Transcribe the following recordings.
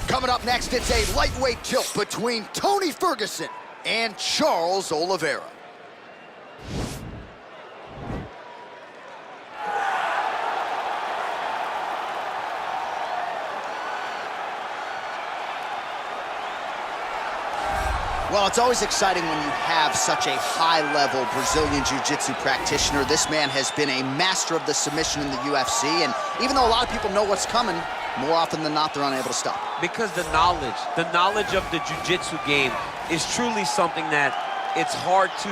Coming up next, it's a lightweight tilt between Tony Ferguson and Charles Oliveira. Well, it's always exciting when you have such a high-level Brazilian Jiu-Jitsu practitioner. This man has been a master of the submission in the UFC, and even though a lot of people know what's coming, more often than not, they're unable to stop. Because the knowledge of the Jiu-Jitsu game is truly something that it's hard to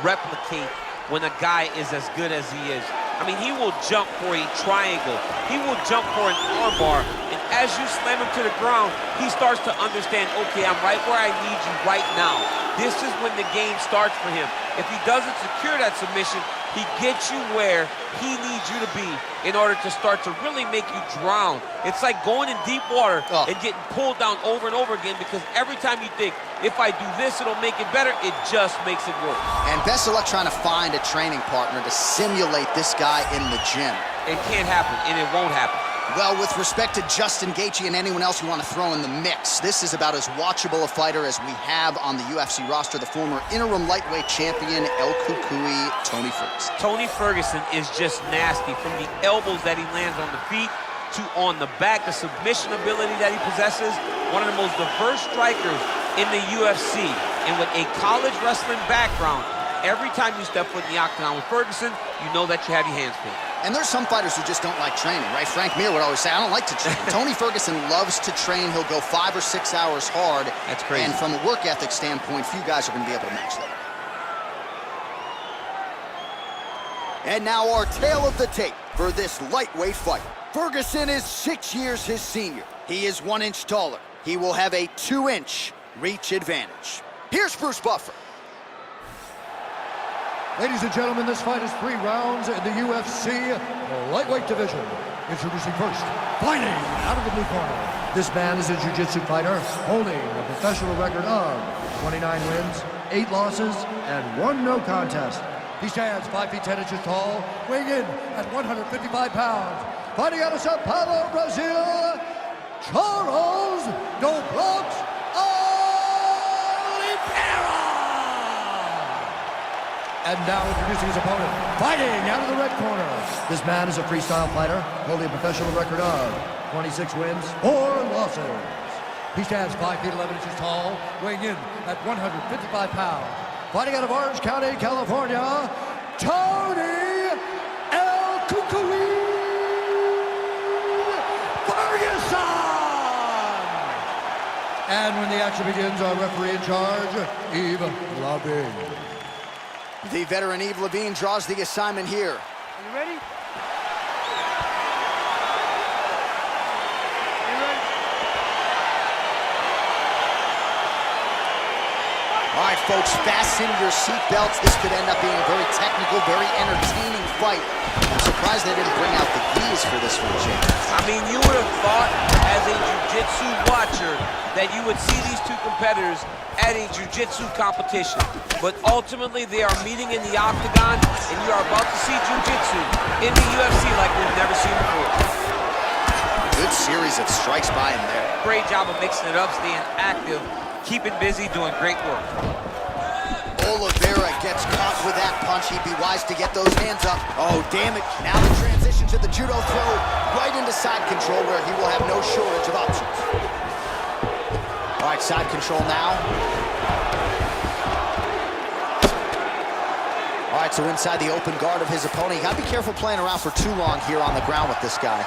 replicate when a guy is as good as he is. I mean, he will jump for a triangle. He will jump for an armbar. And as you slam him to the ground, he starts to understand, okay, I'm right where I need you right now. This is when the game starts for him. If he doesn't secure that submission, he gets you where he needs you to be in order to start to really make you drown. It's like going in deep water and getting pulled down over and over again, because every time you think, if I do this, it'll make it better, it just makes it worse. And best of luck trying to find a training partner to simulate this guy in the gym. It can't happen, and it won't happen. Well, with respect to Justin Gaethje and anyone else you want to throw in the mix, this is about as watchable a fighter as we have on the UFC roster, the former interim lightweight champion, El Cucuy, Tony Ferguson. Tony Ferguson is just nasty. From the elbows that he lands on the feet to on the back, the submission ability that he possesses, one of the most diverse strikers in the UFC. And with a college wrestling background, every time you step foot in the octagon with Ferguson, you know that you have your hands full. And there's some fighters who just don't like training, right? Frank Mir would always say, I don't like to train. Tony Ferguson loves to train. He'll go 5 or 6 hours hard. That's crazy. And from a work ethic standpoint, few guys are going to be able to match that. And now our tale of the tape for this lightweight fight. Ferguson is 6 years his senior. He is 1 inch taller. He will have a 2-inch reach advantage. Here's Bruce Buffer. Ladies and gentlemen, this fight is 3 rounds in the UFC lightweight division. Introducing first, fighting out of the blue corner. This man is a jiu-jitsu fighter holding a professional record of 29 wins, 8 losses, and 1 no contest. He stands 5 feet 10 inches tall, weighing in at 155 pounds. Fighting out of Sao Paulo, Brazil, Charles Oliveira. And now introducing his opponent, fighting out of the red corner. This man is a freestyle fighter, holding a professional record of 26 wins, 4 losses. He stands 5 feet 11 inches tall, weighing in at 155 pounds. Fighting out of Orange County, California, Tony El Cucuy Ferguson! And when the action begins, our referee in charge, Yves Lavigne. The veteran Yves Lavigne draws the assignment here. Are you ready? Are you ready? All right, folks, fasten your seatbelts. This could end up being a very technical, very entertaining fight. I'm surprised they didn't bring out the gis for this for a change. I mean, you would have thought as a jiu-jitsu watcher that you would see these 2 competitors at a jiu-jitsu competition. But ultimately, they are meeting in the octagon, and you are about to see jiu-jitsu in the UFC like we've never seen before. Good series of strikes by him there. Great job of mixing it up, staying active, keeping busy, doing great work. Oliveira gets caught with that punch. He'd be wise to get those hands up. Oh, damn it. Now the transition to the judo throw right into side control, where he will have no shortage of options. All right, side control now. All right, so inside the open guard of his opponent. You gotta be careful playing around for too long here on the ground with this guy.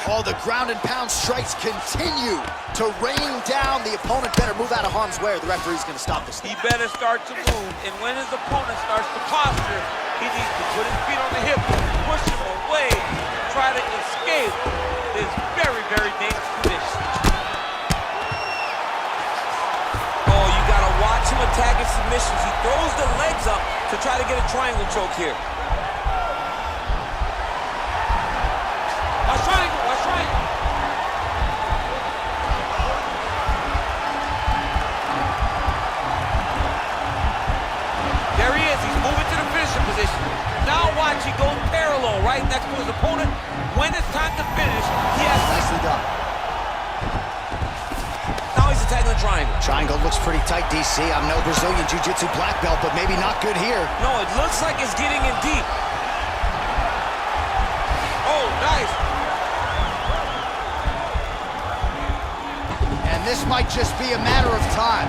Oh, the ground and pound strikes continue to rain down. The opponent better move out of harm's way, or the referee's gonna stop this thing. He better start to move, and when his opponent starts to posture, he needs to put his feet on the hip, push him away, try to escape this very, very dangerous position. Oh, you gotta watch him attack his submissions. He throws the legs up to try to get a triangle choke here. Watch triangle, watch triangle. There he is, he's moving to the finishing position. Now watch, he goes parallel right next to his opponent. When it's time to finish, Triangle looks pretty tight, DC. I'm no Brazilian Jiu-Jitsu black belt, but maybe not good here. No, it looks like it's getting in deep. Oh, nice. And this might just be a matter of time.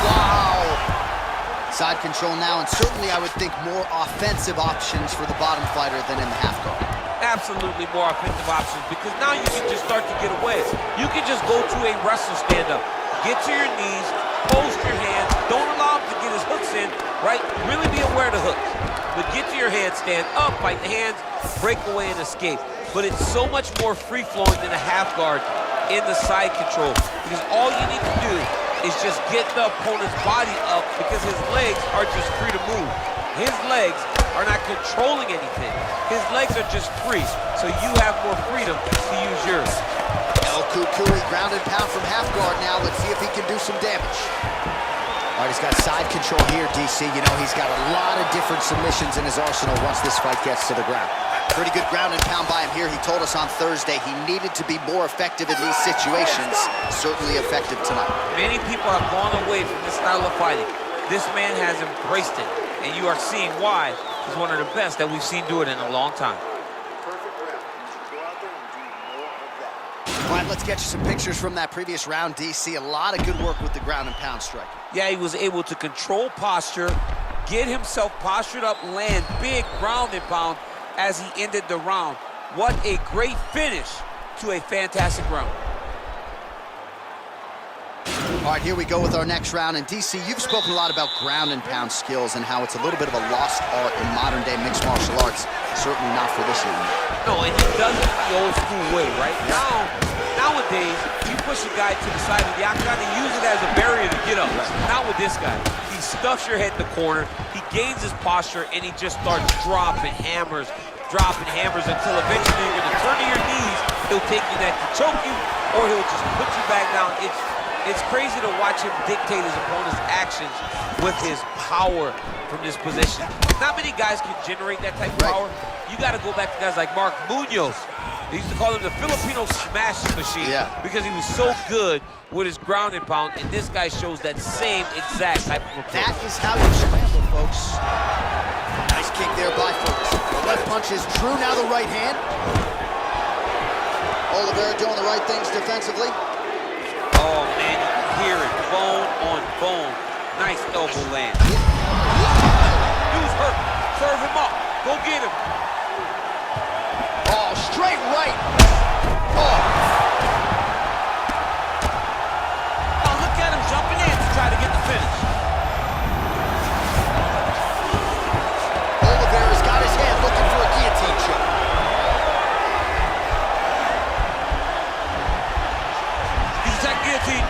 Wow. Side control now, and certainly I would think more offensive options for the bottom fighter than in the half guard. Absolutely more offensive options, because now you can just start to get away. You can just go to a wrestle stand-up. Get to your knees, post your hands, don't allow him to get his hooks in, right? Really be aware of the hooks. But get to your handstand, up, fight the hands, break away and escape. But it's so much more free-flowing than a half guard in the side control, because all you need to do is just get the opponent's body up, because his legs are just free to move. His legs are not controlling anything. His legs are just free, so you have more freedom to use yours. El Cucuy ground and pound from half guard now. Let's see if he can do some damage. All right, he's got side control here, DC. You know, he's got a lot of different submissions in his arsenal once this fight gets to the ground. Pretty good ground and pound by him here. He told us on Thursday he needed to be more effective in these situations. Certainly effective tonight. Many people have gone away from this style of fighting. This man has embraced it, and you are seeing why he's one of the best that we've seen do it in a long time. All right, let's get you some pictures from that previous round, DC. A lot of good work with the ground and pound striking. Yeah, he was able to control posture, get himself postured up, land big ground and pound as he ended the round. What a great finish to a fantastic round. All right, here we go with our next round. And DC, you've spoken a lot about ground and pound skills and how it's a little bit of a lost art in modern day mixed martial arts. Certainly not for this year. No, and he does it the old school way, right? Nowadays, you push a guy to the side of the octagon and use it as a barrier to get up. Not with this guy. He stuffs your head in the corner, he gains his posture, and he just starts dropping hammers until eventually you're gonna turn to your knees. He'll take your neck to choke you, or he'll just put you back down. It's crazy to watch him dictate his opponent's actions with his power from this position. Not many guys can generate that type of power. You got to go back to guys like Mark Munoz. They used to call him the Filipino smashing machine because he was so good with his ground and pound, and this guy shows that same exact type of approach. That is how you scramble, folks. Nice kick there by Ferguson. The left punch is true, now the right hand. Oliveira doing the right things defensively. Oh, man, you can hear it. Bone on bone. Nice elbow land. Dude's hurt. Serve him up. Go get him. Oh, straight right. Oh, look at him jumping in to try to get the finish. Oliveira's got his hand looking for a guillotine choke. Guillotine.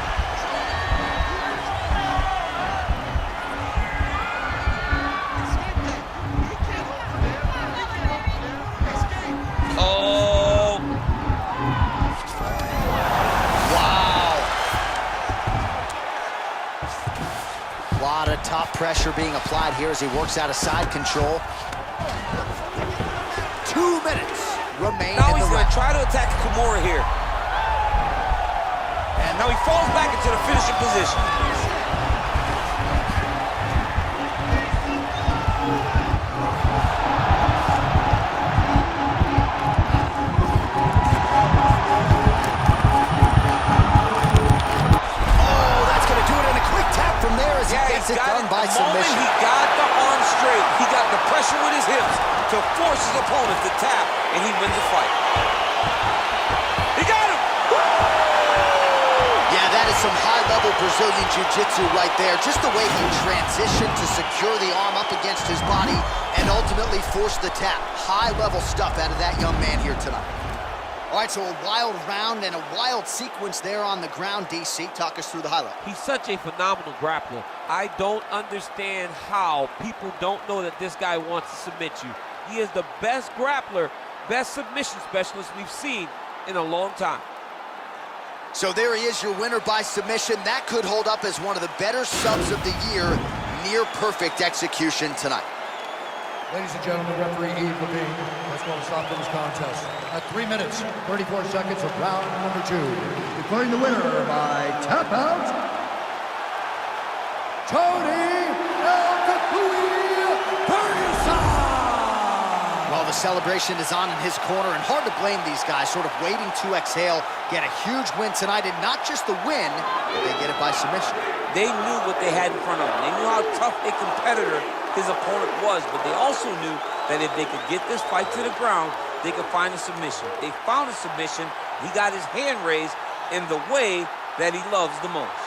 Oh. Wow. A lot of top pressure being applied here as he works out of side control. 2 minutes remain now in the round. Now he's going to try to attack Kimura here. Now he falls back into the finishing position. Oh, that's going to do it in a quick tap from there as he gets it done by submission. The moment he got the arm straight, he got the pressure with his hips to force his opponent to tap, and he wins the fight. He got him! Yeah, that is some high-level Brazilian Jiu-Jitsu right there. Just the way he transitioned to secure the arm up against his body and ultimately force the tap. High-level stuff out of that young man here tonight. All right, so a wild round and a wild sequence there on the ground, DC. Talk us through the highlight. He's such a phenomenal grappler. I don't understand how people don't know that this guy wants to submit you. He is the best grappler, best submission specialist we've seen in a long time. So there he is, your winner by submission. That could hold up as one of the better subs of the year. Near perfect execution tonight. Ladies and gentlemen, referee Yves Levine has called a stop to this contest at 3 minutes, 34 seconds of round number 2. Declaring the winner by tap out, Tony Ferguson! Well, the celebration is on in his corner, and hard to blame these guys, sort of waiting to exhale, get a huge win tonight, and not just the win, but they get it by submission. They knew what they had in front of them. They knew how tough a competitor his opponent was, but they also knew that if they could get this fight to the ground, they could find a submission. They found a submission. He got his hand raised in the way that he loves the most.